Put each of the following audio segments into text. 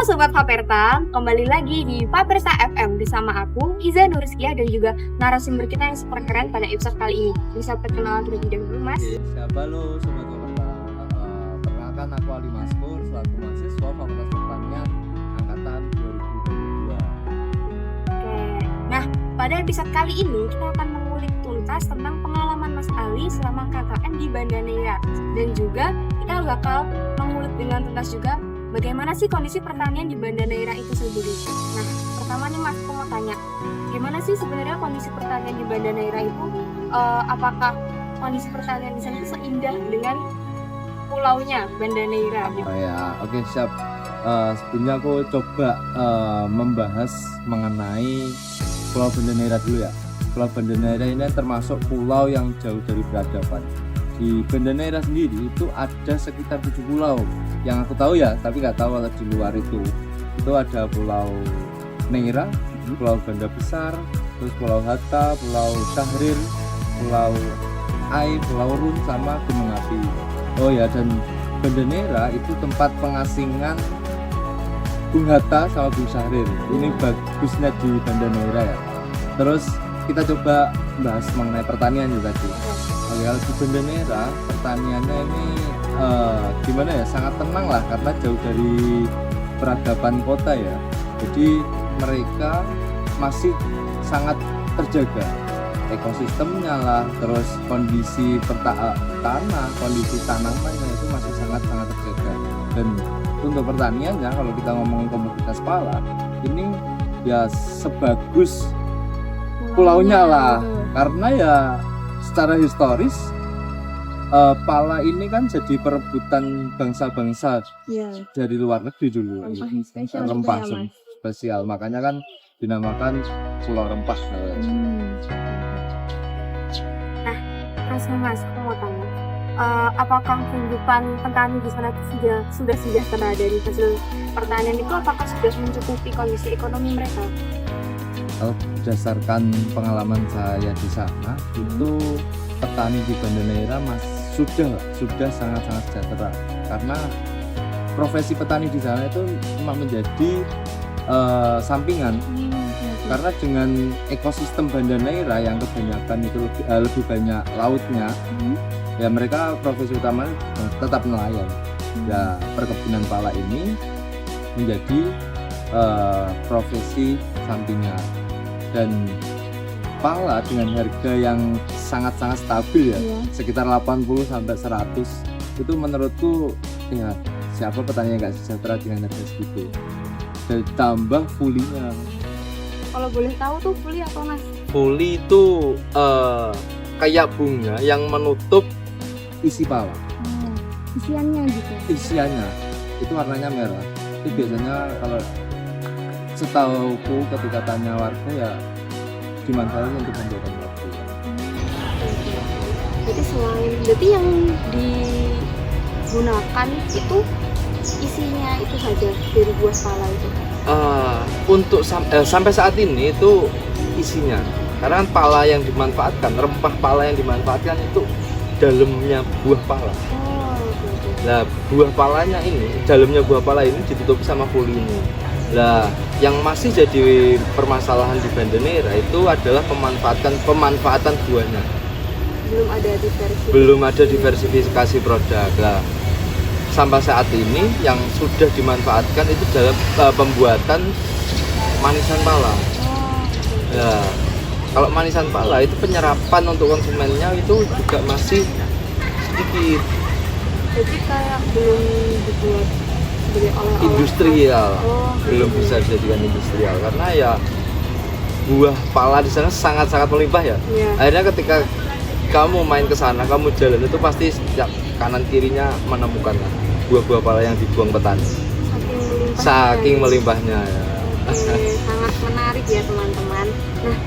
Sobat Paperta, kembali lagi di Paperta FM bersama aku, Iza Nuriskia, dan juga narasumber kita yang super keren pada episode kali ini. Bisa perkenalan terlebih dahulu, Mas? Siapa lo Sobat Paperta? Perkenalkan aku Ali Maskur, selaku mahasiswa Fakultas Pertanian Angkatan 2022. Oke, nah pada episode kali ini kita akan mengulik tuntas tentang pengalaman Mas Ali selama KKN di Banda Neira. Dan juga kita bakal mengulik dengan tuntas juga bagaimana sih kondisi pertanian di Banda Neira itu sendiri. Nah, pertama nih Mas, aku mau tanya, gimana sih sebenarnya kondisi pertanian di Banda Neira itu? Apakah kondisi pertanian di sana itu seindah dengan pulaunya Banda Neira? Oh ya, oke siap. Sebelumnya aku coba membahas mengenai Pulau Banda Neira dulu ya. Pulau Banda Neira ini termasuk pulau yang jauh dari peradaban. Di Banda Neira sendiri itu ada sekitar 7 pulau yang aku tahu ya, tapi nggak tahu kalau di luar itu ada Pulau Neira, Pulau Banda Besar, terus Pulau Hatta, Pulau Syahrir, Pulau Ai, Pulau Run, sama Gunung Api. Oh ya, dan Banda Neira itu tempat pengasingan Bung Hatta sama Bung Syahrir. Ini bagusnya di Banda Neira ya. Terus kita coba bahas mengenai pertanian juga tadi. Kalau di Banda Neira pertaniannya ini gimana ya, sangat tenang lah karena jauh dari peradaban kota ya. Jadi mereka masih sangat terjaga ekosistemnya lah, terus kondisi tanah, kondisi tanamannya itu masih sangat terjaga. Dan untuk pertaniannya, kalau kita ngomongin komoditas pala, ini ya sebagus pulaunya lah, karena ya secara historis pala ini kan jadi perebutan bangsa-bangsa dari luar negeri dulu. Rempah spesial, makanya kan dinamakan Pulau Rempah. Mas, aku mau tanya, apakah kehidupan petani di sana itu sudah sejahtera dari hasil pertanian itu? Apakah sudah mencukupi kondisi ekonomi mereka? Kalau berdasarkan pengalaman saya di sana, itu petani di Banda Neira sudah sangat sejahtera, karena profesi petani di sana itu cuma menjadi sampingan. Karena dengan ekosistem Banda Neira yang kebanyakan itu lebih banyak lautnya, ya mereka profesi utama tetap nelayan. Ya, perkebunan pala ini menjadi profesi sampingan. Dan pala dengan harga yang sangat stabil ya, sekitar 80 sampai 100. Itu menurutku ya, siapa petani yang nggak sejahtera dengan harga segitu. Dan tambah fulinya. Kalau boleh tahu tuh fuli apa Mas? Fuli itu kayak bunga yang menutup isi pala. Isiannya gitu? Isiannya itu warnanya merah. Itu biasanya kalau setauku ketika tanya warga ya dimanfaatkan untuk membuatkan waktu. Berarti yang digunakan itu isinya itu saja dari buah pala itu? Untuk sampai saat ini itu isinya, karena pala yang dimanfaatkan, rempah pala yang dimanfaatkan itu dalamnya buah pala. Nah, buah palanya ini, dalamnya buah pala ini ditutup sama fuli ini. Nah, yang masih jadi permasalahan di Banda Neira itu adalah pemanfaatan buahnya. Belum ada diversifikasi produk. Nah, sampai saat ini yang sudah dimanfaatkan itu dalam pembuatan manisan pala. Ya, kalau manisan pala itu penyerapan untuk konsumennya itu juga masih sedikit. Jadi kayak belum dibuat sebagai oleh-oleh industrial. Belum bisa dijadikan industrial karena ya buah pala di sana sangat melimpah ya. Akhirnya ketika kamu main ke sana, kamu jalan itu pasti setiap kanan kirinya menemukan buah-buah pala yang dibuang petani. Saking melimpahnya ya. Sangat menarik ya teman-teman. Nah,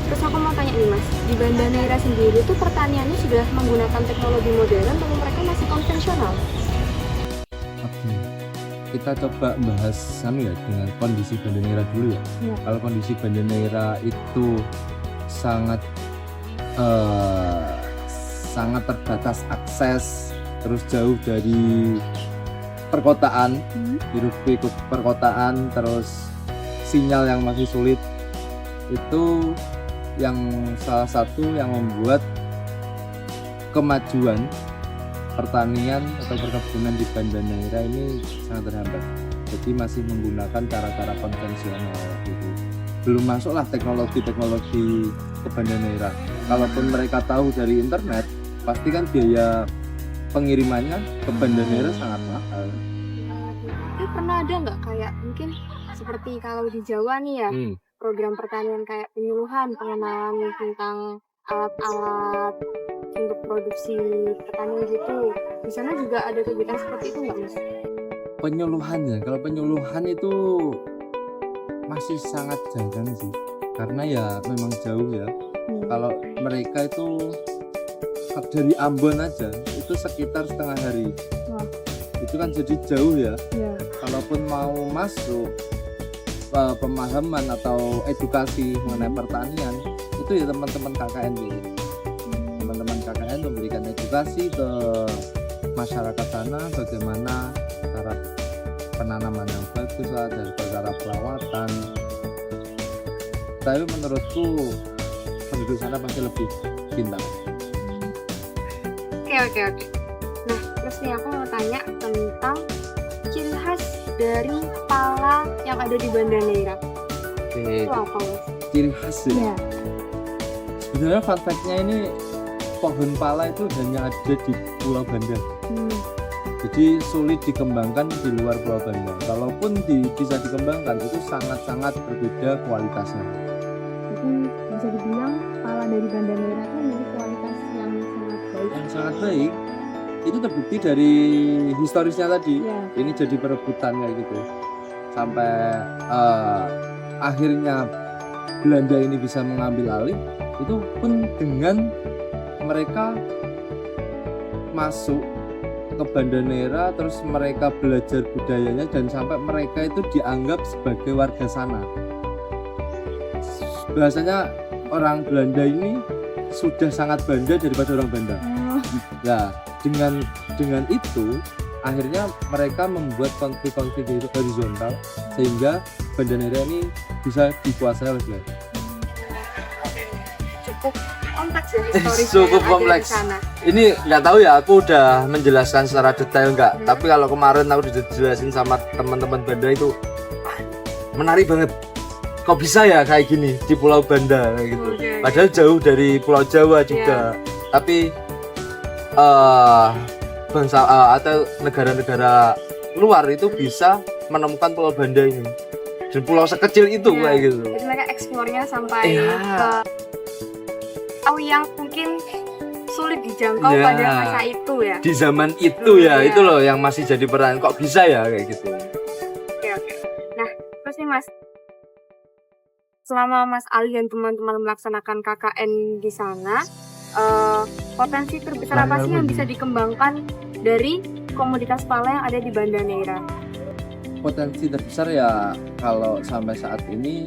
terus aku mau tanya nih Mas, di Banda Neira sendiri tuh pertaniannya sudah menggunakan teknologi modern atau mereka masih konvensional? Oke, kita coba bahas ya dengan kondisi Banda Neira dulu ya. Kalau kondisi Banda Neira itu sangat terbatas akses, terus jauh dari perkotaan, hiruk pikuk perkotaan, terus sinyal yang masih sulit, itu yang salah satu yang membuat kemajuan pertanian atau perkebunan di Banda Neira ini sangat terhambat. Jadi masih menggunakan cara-cara konvensional gitu. Belum masuklah teknologi ke Banda Neira. Kalaupun mereka tahu dari internet, pasti kan biaya pengirimannya ke Banda Neira sangat mahal. Tapi pernah ada nggak kayak mungkin seperti kalau di Jawa nih ya, program pertanian kayak penyuluhan, pengenalan tentang alat-alat untuk produksi pertanian gitu. Di sana juga ada kegiatan seperti itu nggak, Mas? Penyuluhannya, kalau penyuluhan itu masih sangat jarang sih, karena ya memang jauh ya. Kalau mereka itu dari Ambon aja itu sekitar setengah hari. Itu kan jadi jauh ya. Kalaupun mau masuk pemahaman atau edukasi mengenai pertanian, itu ya teman-teman KKN gitu. Teman-teman KKN memberikan edukasi ke masyarakat sana bagaimana cara penanaman yang bagus lah, dari cara perawatan. Tapi menurutku penduduk sana pasti lebih pintar. Oke. Nah, terus nih aku mau tanya tentang ciri khas dari pala yang ada di Banda Neira. Oke, Itu apa, Mas? ciri khas ya. Sebenarnya fun fact-nya ini pohon pala itu hanya ada di Pulau Banda. Jadi sulit dikembangkan di luar Pulau Banda. Kalaupun bisa dikembangkan itu sangat-sangat berbeda kualitasnya. Jadi bisa dibilang pala dari Banda Neira itu memiliki kualitas yang sangat baik. Yang sangat baik itu terbukti dari historisnya tadi. Ini jadi perebutan kayak gitu sampai akhirnya Belanda ini bisa mengambil alih. Itu pun dengan mereka masuk ke Banda Neira, terus mereka belajar budayanya dan sampai mereka itu dianggap sebagai warga sana. Bahasanya orang Belanda ini sudah sangat Banda daripada orang Banda. Nah, dengan itu akhirnya mereka membuat konflik-konflik itu horizontal sehingga Banda Neira ini bisa dikuasai oleh Belanda. Cukup kompleks ya historisnya Cukup yang ada kompleks. di sana. Ini nggak tahu ya, aku udah menjelaskan secara detail nggak. Tapi kalau kemarin aku dijelasin sama teman-teman Banda itu menarik banget. Kok bisa ya kayak gini di Pulau Banda kayak gitu. Padahal jauh dari Pulau Jawa juga. Tapi bangsa atau negara-negara luar itu bisa menemukan Pulau Banda ini. Dan pulau sekecil itu kayak gitu. Jadi mereka eksplornya sampai ke tahu yang mungkin sulit dijangkau pada masa itu ya. Di zaman itu itu loh yang masih jadi peran. Kok bisa ya kayak gitu. Oke. Nah, terus nih Mas, selama Mas Ali dan teman-teman melaksanakan KKN di sana, potensi terbesar apa sih yang bisa dikembangkan dari komoditas pala yang ada di Banda Neira? Potensi terbesar ya kalau sampai saat ini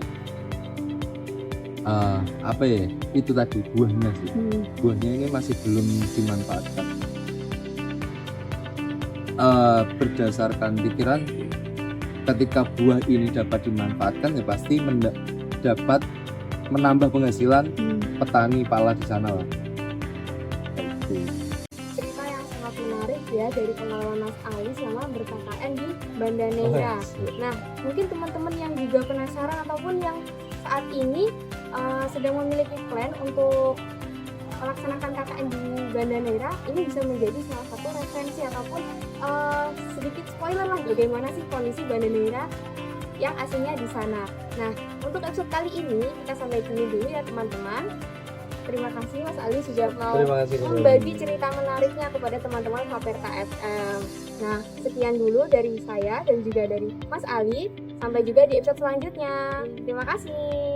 apa ya, itu tadi buahnya sih. Buahnya ini masih belum dimanfaatkan. Berdasarkan pikiran, ketika buah ini dapat dimanfaatkan ya pasti dapat menambah penghasilan petani pala di sana lah. Cerita yang sangat menarik ya dari pengalaman Mas Ali selama ber-KKN di Banda Neira. Nah, mungkin teman-teman yang juga penasaran ataupun yang saat ini sedang memiliki plan untuk melaksanakan KKN di Banda Neira, ini bisa menjadi salah satu referensi ataupun sedikit spoiler lah bagaimana sih kondisi Banda Neira yang aslinya di sana. Nah, untuk episode kali ini kita sampai sini dulu ya teman-teman. Terima kasih Mas Ali sudah mau membagi cerita menariknya kepada teman-teman Faperta FM. Nah, sekian dulu dari saya dan juga dari Mas Ali. Sampai juga di episode selanjutnya. Terima kasih.